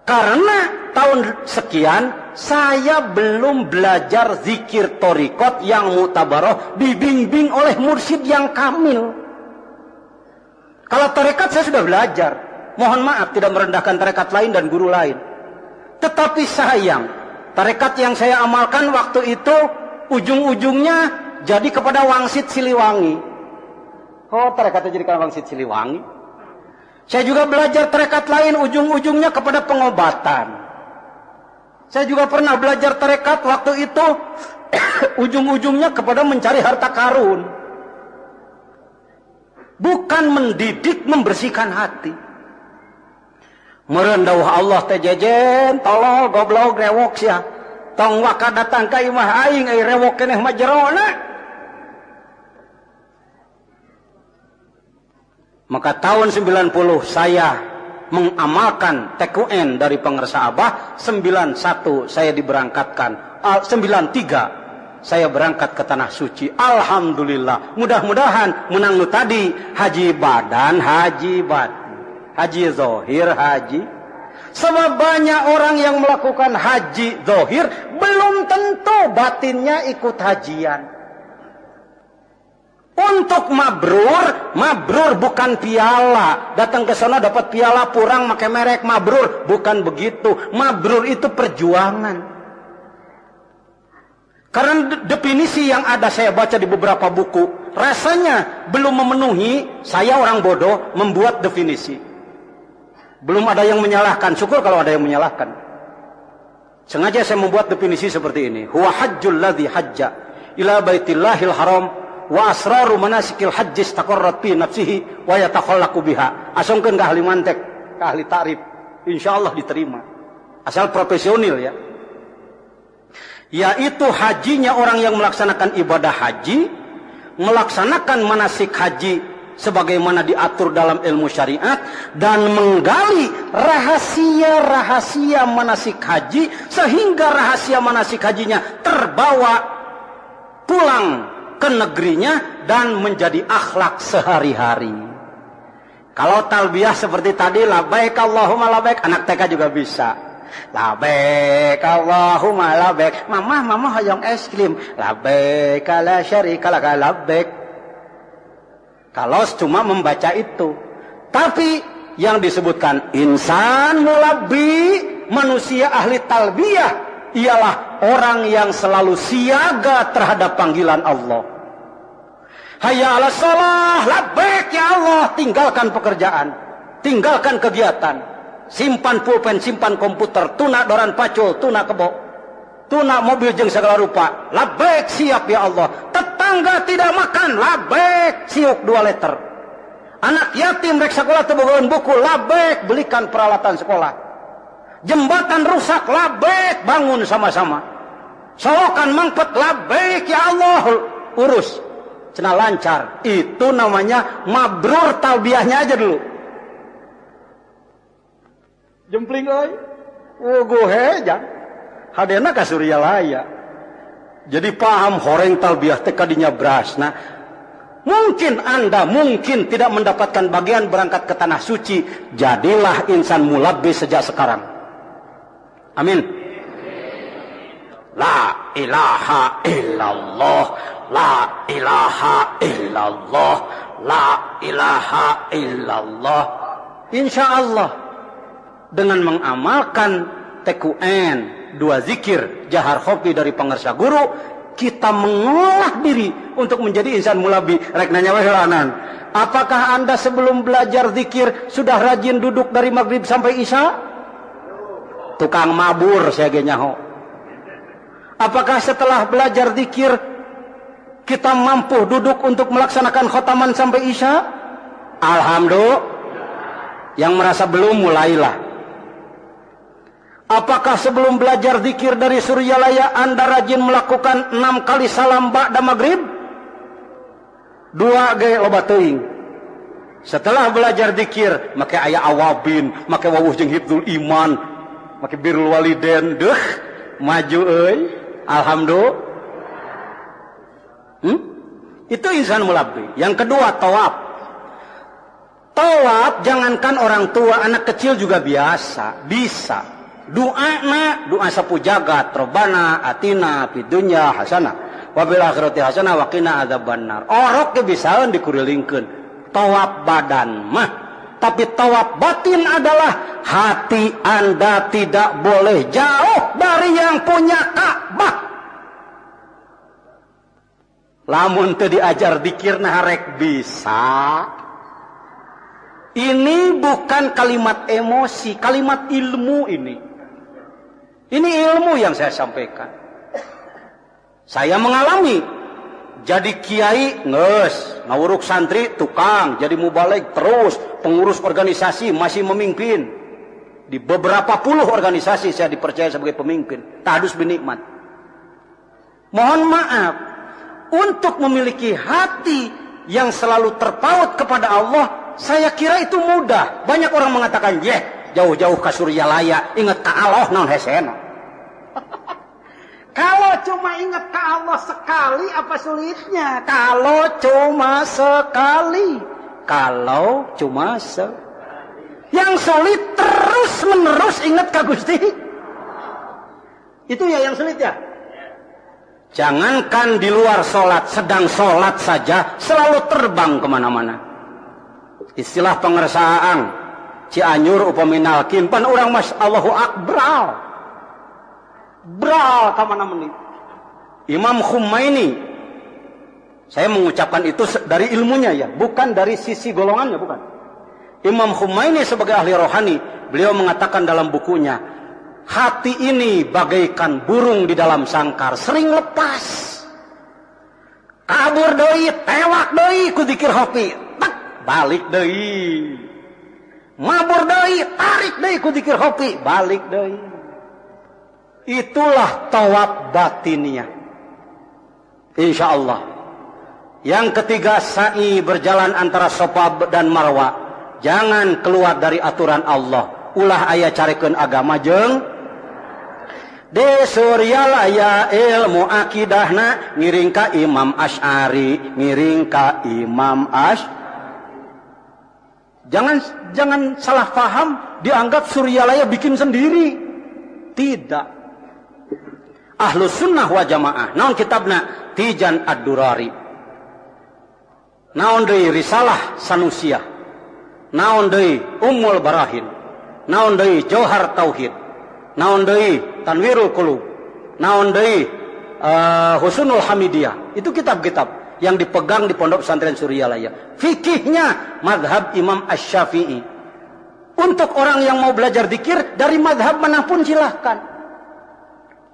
Karena tahun sekian saya belum belajar zikir torikot yang mutabaroh dibimbing oleh mursyid yang kamil. Kalau tarekat saya sudah belajar. Mohon maaf tidak merendahkan tarekat lain dan guru lain. Tetapi sayang, tarekat yang saya amalkan waktu itu ujung-ujungnya jadi kepada Wangsit Siliwangi. Oh, tarekatnya jadi kepada Wangsit Siliwangi. Saya juga belajar tarekat lain ujung-ujungnya kepada pengobatan. Saya juga pernah belajar tarekat waktu itu ujung-ujungnya kepada mencari harta karun. Bukan mendidik, membersihkan hati. Merendauh Allah teh jejen, tolol, goblok, rewok sia. Tong waka datang ka imah aing, ai rewok keneh mah jerona. Maka tahun 90 saya mengamalkan TQN dari Pengersa Abah. 91 saya diberangkatkan. 93 saya berangkat ke Tanah Suci. Alhamdulillah. Mudah-mudahan menang nu tadi. Haji badan, haji batin. Haji zohir, haji. Sebab banyak orang yang melakukan haji zohir belum tentu batinnya ikut hajian. Untuk mabrur, mabrur bukan piala. Datang ke sana dapat piala, purang pakai merek mabrur. Bukan begitu. Mabrur itu perjuangan. Karena definisi yang ada saya baca di beberapa buku, rasanya belum memenuhi. Saya orang bodoh membuat definisi. Belum ada yang menyalahkan. Syukur kalau ada yang menyalahkan. Sengaja saya membuat definisi seperti ini. Huwa hajjul ladzi hajja ila baitillahil haram wa asraru manasikil hajjis taqarrat fi nafsihi wa yatakhallaqu biha. Asongkeun ka ahli mantek, ka ahli ta'rif, insyaallah diterima. Asal profesional ya. Yaitu hajinya orang yang melaksanakan ibadah haji, melaksanakan manasik haji sebagaimana diatur dalam ilmu syariat dan menggali rahasia-rahasia manasik haji sehingga rahasia manasik hajinya terbawa pulang ke negerinya dan menjadi akhlak sehari-hari. Kalau talbiyah seperti tadi, labaik Allahumma labaik, anak TK juga bisa. Labaik Allahumma labaik, mama hoyong es krim, labaik la syarika lak labaik. Kalau cuma membaca itu. Tapi yang disebutkan insan mulabbi, manusia ahli talbiyah, ialah orang yang selalu siaga terhadap panggilan Allah. Hayya ala shalah, labbaik ya Allah. Tinggalkan pekerjaan, tinggalkan kegiatan, simpan pulpen, simpan komputer, tuna doran pacul, tuna kebo, tuna mobil jeung segala rupa. Labbaik, siap ya Allah. Tetangga tidak makan, labbaik, siuk 2 liter. Anak yatim rek sekolah teu bogohan buku, labbaik, belikan peralatan sekolah. Jembatan rusak, labbaik, bangun sama-sama. Solokan mangpet, labbaik ya Allah, urus. Cenah lancar. Itu namanya mabrur, talbiyahnya aja dulu. Jempling euy. Uguh hejang. Hadena ka Suryalaya. Jadi paham horeng talbiyah teh kadinya brasna. Mungkin Anda tidak mendapatkan bagian berangkat ke Tanah Suci. Jadilah insan mulabbi sejak sekarang. Amin. La ilaha illallah, la ilaha illallah, la ilaha illallah. Insya Allah dengan mengamalkan TQN, 2 zikir, jahar khofi dari pangarsa guru, kita mengolah diri untuk menjadi insan mulabi. Rek nanya wehelanan, apakah Anda sebelum belajar zikir sudah rajin duduk dari maghrib sampai isya? Tukang mabur saya genyaho. Apakah setelah belajar zikir kita mampu duduk untuk melaksanakan khotaman sampai isya? Alhamdulillah. Yang merasa belum, mulailah. Apakah sebelum belajar zikir dari Suryalaya Anda rajin melakukan 6 kali salam ba'da maghrib? 2 ge loba teuing. Setelah belajar zikir, make aya awabin, make wawuh jeung hifdzul iman, make birrul walidain, deuh maju euy. Alhamdulillah. Itu insan mulabbi. Yang kedua, tawaf. Tawaf jangankan orang tua, anak kecil juga biasa, bisa. Doa sapu jagat, Robbana atina fid dunya hasanah wa fil akhirati hasanah wa qina adzabannar. Orok ge bisaeun dikurilingkeun. Tawaf badan mah, tapi tawaf batin adalah hati Anda tidak boleh jauh dari yang punya Ka'bah. Lamun teu diajar dzikir nah rek bisa. Ini bukan kalimat emosi, kalimat ilmu ini. Ini ilmu yang saya sampaikan. Saya mengalami. Jadi kiai, nges. Ngawuruk santri, tukang. Jadi mubalig, terus. Pengurus organisasi, masih memimpin. Di beberapa puluh organisasi saya dipercaya sebagai pemimpin. Tahdus bin nikmat. Mohon maaf. Untuk memiliki hati yang selalu terpaut kepada Allah, saya kira itu mudah. Banyak orang mengatakan, jauh-jauh ke Suryalaya, ingat ke Allah non hesena. Kalau cuma ingat ke Allah sekali, apa sulitnya? Kalau cuma sekali. Yang sulit terus-menerus ingat ke Gusti. Itu ya yang sulit ya. Jangankan di luar sholat, sedang sholat saja selalu terbang kemana-mana. Istilah pengersaan Cianjur upaminal kimpan orang mas Allahu Akbar bral kemana menit. Imam Khomeini, saya mengucapkan itu dari ilmunya ya, bukan dari sisi golongannya, bukan. Imam Khomeini sebagai ahli rohani, beliau mengatakan dalam bukunya, hati ini bagaikan burung di dalam sangkar, sering lepas. Kabur deui, tewak deui ku dzikir hopi, balik deui. Mabur deui, tarik deui ku dzikir hopi, balik deui. Itulah tawaf batiniyah. Insyaallah. Yang ketiga, sa'i berjalan antara Safa dan Marwa. Jangan keluar dari aturan Allah. Ulah aya carikeun agama jeung di Suryalaya ilmu akidahna ngiring ka Imam Asy'ari, ngiring ka Imam Jangan salah paham, dianggap Suryalaya bikin sendiri. Tidak. Ahlus sunnah wa jamaah. Naon kitabna? Tijan ad-Durari. Naon deui Risalah Sanusiyah. Naon deui Ummul Barahin. Naon deui Jauhar Tauhid. Naon deui Tanwirul Qulub. Naon deui Husnul Hamidiyah. Itu kitab-kitab yang dipegang di Pondok Pesantren Suryalaya. Fikihnya mazhab Imam Asy-Syafi'i. Untuk orang yang mau belajar zikir dari mazhab manapun silahkan.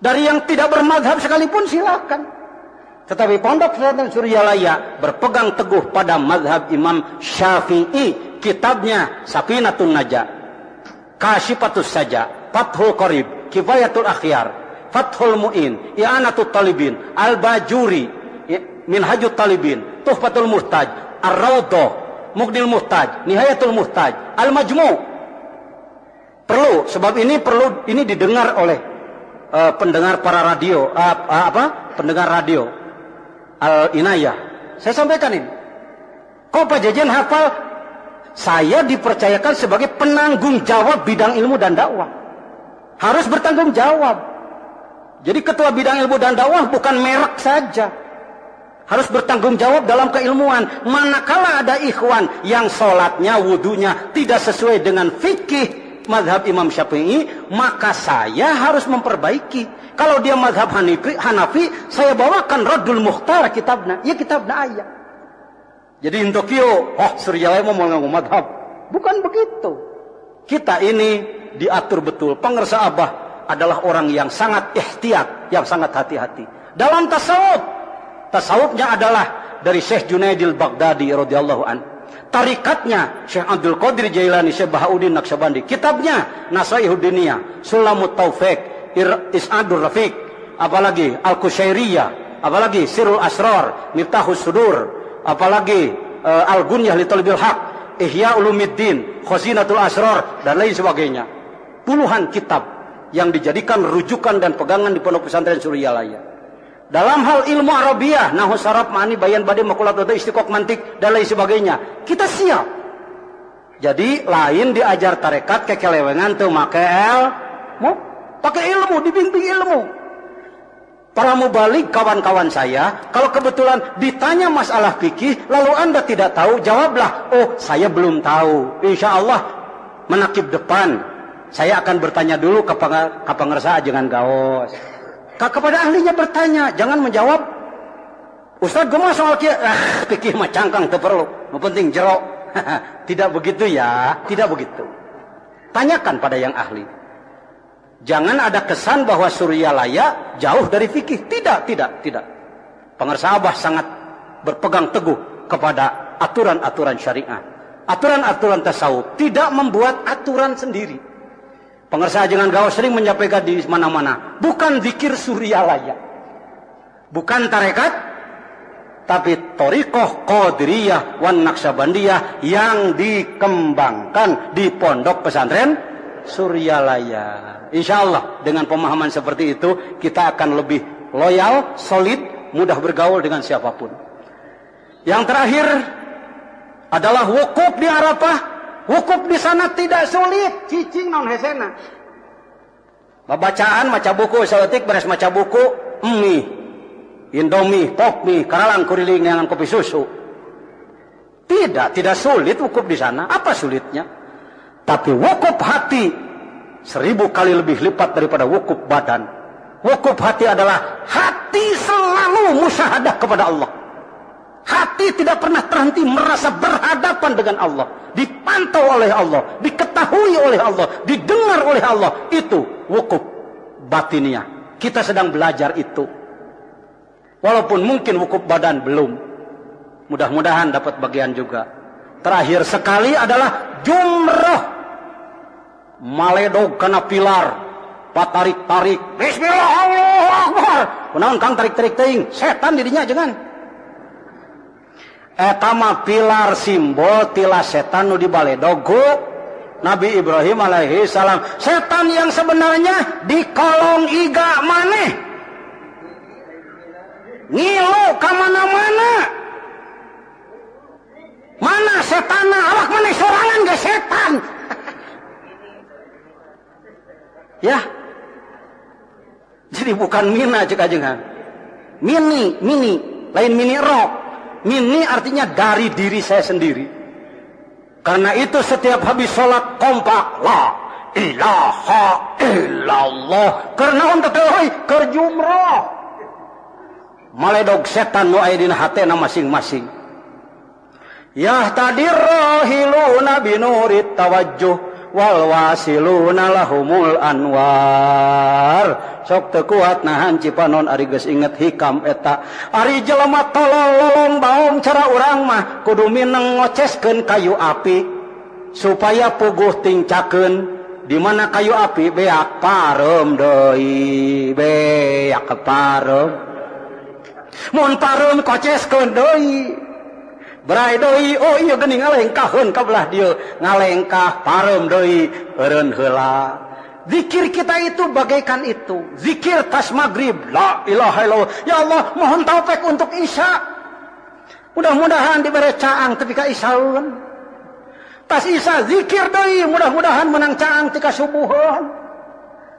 Dari yang tidak bermadhab sekalipun silahkan. Tetapi Pondok Pesantren Suryalaya berpegang teguh pada mazhab Imam Syafi'i. Kitabnya Safinatun Najah, Kasyifatus Saja, Fathul Qarib, Kifayatul Akhyar, Fathul Mu'in, I'anatul Talibin, Al-Bajuri, Minhajut Talibin, Tuhfatul Muhtaj, Ar-Rawdah, Muqnil Muhtaj, Nihayatul Muhtaj, Al-Majmu'. Perlu, sebab ini didengar oleh pendengar para radio, pendengar radio Al-Inayah. Saya sampaikan ini. Kok Pak Jajan hafal? Saya dipercayakan sebagai penanggung jawab bidang ilmu dan dakwah. Harus bertanggung jawab. Jadi ketua bidang ilmu dan dakwah bukan merek saja. harus bertanggung jawab dalam keilmuan. Manakala ada ikhwan yang sholatnya, wudunya tidak sesuai dengan fikih mazhab Imam Syafi'i, maka saya harus memperbaiki. Kalau dia mazhab Hanafi, saya bawakan Raddul Mukhtar kitabna. Ya kitabna ayat. Jadi untuk Surya Laya mau ngomong mazhab. Bukan begitu. Kita ini diatur betul. Pengersa Abah adalah orang yang sangat ihtiyat, yang sangat hati-hati. Dalam tasawufnya adalah dari Syekh Junaidil Baghdadi radhiyallahu an. Tarikatnya Syekh Abdul Qadir Jailani, Syekh Bahauddin Naqsyabandi. Kitabnya Nasaihud Diniyah, Sulamut Taufiq, Is'adur Rafiq, apalagi Al-Kusyairiyah, apalagi Sirul Asrar, Miftahus Sudur, apalagi Al-Gunyah li Talibil Haq, Ihya Ulumuddin, Khazinatul Asrar, dan lain sebagainya. Puluhan kitab yang dijadikan rujukan dan pegangan di Pondok Pesantren Suryalaya. Dalam hal ilmu Arabiyah, nahwu saraf, ma'ani, bayan, badi, makulat, dodo, istiqaq, mantik, dan lain sebagainya, kita siap. Jadi lain diajar tarekat kekelewengan tuh make ilmu, pakai ilmu, dibimbing ilmu. Para mubalik kawan-kawan saya, kalau kebetulan ditanya masalah fikih, lalu Anda tidak tahu, jawablah, oh saya belum tahu. Insya Allah menakib depan, saya akan bertanya dulu ke pangersa jangan gaos. Kepada ahlinya bertanya, jangan menjawab, Ustaz gue mah soal fikih mah cangkang teu perlu, nu penting jero. Tidak begitu ya, tidak begitu. Tanyakan pada yang ahli. Jangan ada kesan bahwa Suryalaya jauh dari fikih. Tidak. Pengersa Abah sangat berpegang teguh kepada aturan-aturan syariah. Aturan-aturan tasawuf, tidak membuat aturan sendiri. Pengersa jangan gaul sering menyampaikan di mana-mana. Bukan zikir Suryalaya. Bukan tarekat. Tapi Thariqah Qadiriyah wan Naqsyabandiyah yang dikembangkan di Pondok Pesantren Suryalaya. Insya Allah dengan pemahaman seperti itu kita akan lebih loyal, solid, mudah bergaul dengan siapapun. Yang terakhir adalah wukuf di Arafah. Wukuf di sana tidak sulit, cicing non hesena. Bacaan maca buku, saeutik beres maca buku, mie, Indomie, pop mie, karalang kuriling dengan kopi susu. Tidak sulit wukuf di sana. Apa sulitnya? Tapi wukuf hati 1000 kali lebih lipat daripada wukuf badan. Wukuf hati adalah hati selalu musyahadah kepada Allah. Hati tidak pernah terhenti merasa berhadapan dengan Allah. Dipantau oleh Allah. Diketahui oleh Allah. Didengar oleh Allah. Itu wukuf batiniah. Kita sedang belajar itu. Walaupun mungkin wukuf badan belum. Mudah-mudahan dapat bagian juga. Terakhir sekali adalah jumrah. Maledog kana pilar. Patarik-tarik. Bismillah Allahu Akbar. Kunaon kang tarik-tarik teuing. Setan dirinya jangan. Etama pilar simbol tila setan nu dibaledogo Nabi Ibrahim alaihi salam. Setan yang sebenarnya di kolong iga maneh ngilu ka mana-mana. Mana setanna? Awak maneh sorangan ge setan. Ya. Jadi bukan mina cek ajengan. Mini, lain mini rock. Mini artinya dari diri saya sendiri. Karena itu setiap habis sholat kompak. La ilaha illallah. Karena untuk teloy kerjumroh. Maledog setan nu aya dina hatena masing-masing. Yahtadir rahiluna binurit tawajjuh. Wal wasiluna lahumul anwar. Sok teu kuat nahan cipanon ari geus inget hikam eta. Ari jelema tolol lolong baong cara urang mah kudu mineng ngoceskeun kayu api supaya puguh tingcakeun. Di mana kayu api beak parem deui, beak parem. Mun parem koceskeun deui. Berai deui, oh iya geuning ngalengkahkeun ka belah dieu, ngalengkah parem deui, eureun heula. Zikir kita itu bagaikan itu. Zikir tas maghrib, la ilaha illallah. Ya Allah, mohon taufik untuk isya. Mudah-mudahan dibere caang tepi ka isyaeun. Tas isya zikir deui, mudah-mudahan menang caang tepi ka subuheun.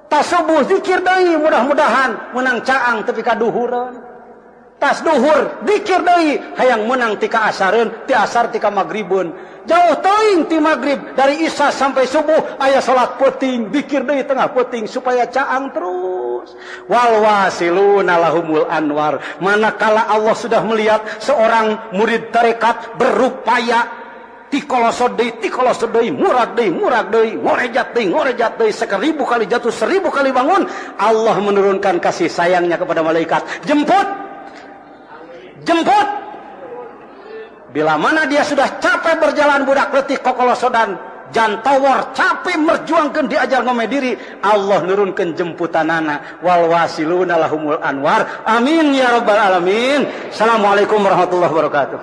Tas subuh zikir deui, mudah-mudahan menang caang tepi ka duhureun. tas duhur dikir deui hayang menang tika asareun ti asar tika maghribun jauh teuing ti maghrib dari isya sampai subuh aya salat peuting dikir deui tengah peuting supaya caang terus wal wasiluna lahumul anwar manakala Allah sudah melihat seorang murid tarekat berupaya tikolosod deui murag deui ngorejat deui 1000 kali jatuh 1000 kali bangun Allah menurunkan kasih sayangnya kepada malaikat jemput bila mana dia sudah capek berjalan budak letih kokolosodan jantawar capek merjuangkan diajar ngomeh diri Allah nurunkan jemputanana wal wasiluna lahumul anwar amin ya rabbal alamin. Assalamualaikum warahmatullahi wabarakatuh.